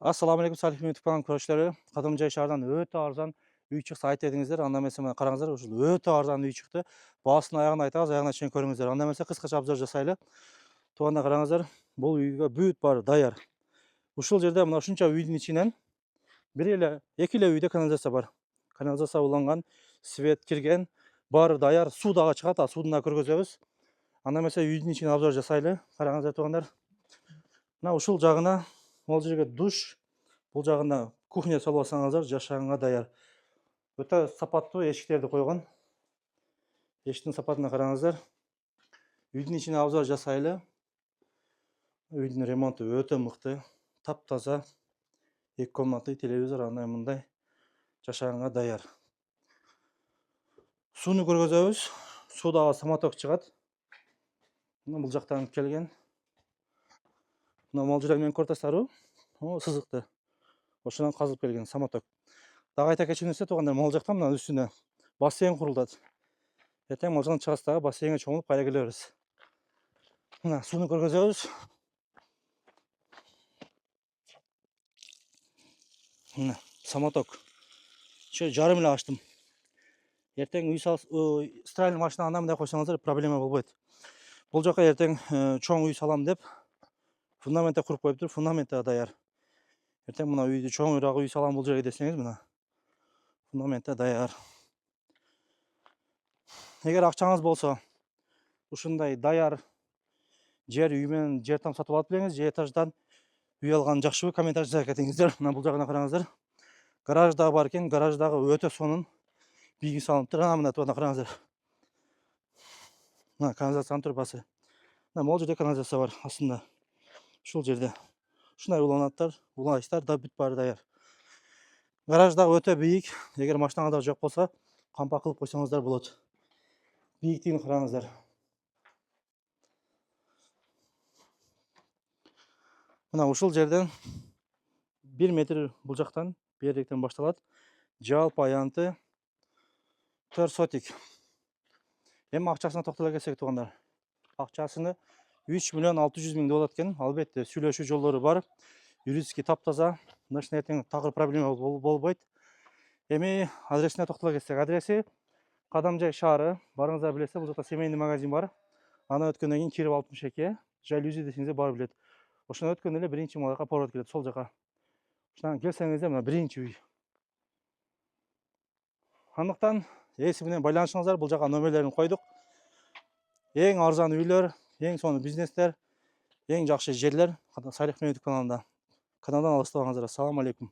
Assalamu alaikum, Salih YouTube kanalının көрушілері. Кадымжай шаардан өтө арзан үй чыкса айт дедиңиздер. Анда эмесе мына караңыздар, ушул өтө арзан үй чыкты. Баасын аягын айтабыз, аягына чейин көрүңүздөр. Анда эмесе кыскача обзор жасайлы. Тууганда караңыздар, бул үйгө бүт баары даяр. Ушул жерде мына ушунча үйдүн ичинен эки эле үйдө канализация бар. Канализация уланган, свет кирген, баары даяр, суу дагы чыгат, а сууну да көргөзөбүз. Анда эмесе үйдүн ичине обзор жасайлы. Караңыздар туугандар. Мына ушул жагына могул жерге душ, бул жагында кухня салып алсаңыздар, жашаганга даяр. Өтө сапаттуу эшиктерди койгон. Эшиктин сапатына караңыздар. Үйдүн ичине обзор жасайлы. Үйдүн ремонту өтө мыкты, таптаза. 2 комнатный телевизор, андай мындай жашаганга даяр. Сууну көргөзөбүз. Суу дагы самоток чыгат. Мына бул жактан келген. Мына могул жерде менин көрсөтөсүзбү? Сызыкты. Ошондон казылып келген самоток. Дагы айта кетчү нерсе туугандар, могул жактан мына үстүнө бассейн курулат. Эртең могул жактан чыгасыз дагы бассейнге чоңулуп кайра келе бересиз. Мына сууну көргөзөбүз. Мына самоток. Жарым эле ачтым. Эртең үй стиральный машина анда мындай койсоңуздар проблема болбойт. Бул жака эртең чоң үй салам деп фундаментте куруп коюптур, фундаменти даяр. Эртең мына үйдү чоңураак үй салам бул жерге десеңиз, мына фундаментте даяр. Эгер акчаңыз болсо, ушундай даяр жер үй менен жер там сатып алып белеңиз, же этаждан үй алган жакшыбы, комментарий жаза кетиңиздер. Мына бул жагына караңыздар. Гараж дагы бар экен, гараж дагы өтө сонун бийиги салыныптыр. Мына туганда караңыздар. Мына канализациянын трубасы. Мына могул жерде канализация бар астында. Ушул жерде. Ушундай уланаттар, улайыштар да бүт баары даяр. Гараж дагы өтө бийик. Эгер машинаңызда жок болсо, кампа кылып койсоңуздар болот. Бийиктигин караңыздар. Мына ушул жерден 1 метр бул жактан бердиктен башталат. Жалпы аянты 4 сотик. Эми акчасына токтоло кетсек туугандар. Акчасыны 3 миллион 600 миң деп атат экен. Албетте сүйлөшүү жолдору бар. Юридически таптаза. Мындашын эртең такыр проблема болбойт. Эми адресине токтоло кетсек, адреси Кадамжай шаары. Барыңыздар билесиз, бул жакта семейный магазин бар. Аны өткөндөн кийин Киров 62, жалюзи десеңиздер баары билет. Ошондон өткөндө эле биринчи малайга поворот келет, сол жака. Ошондон келсеңиздер мына биринчи үй. Андыктан эси менен байланышыңыздар, бул жака номерлерин койдук. Эң арзан үйлөр, эң сонун бизнестер, эң жакшы жерлер Салих YouTube каналында. Каналдан алыстабаңыздар. Ассаламу алейкум.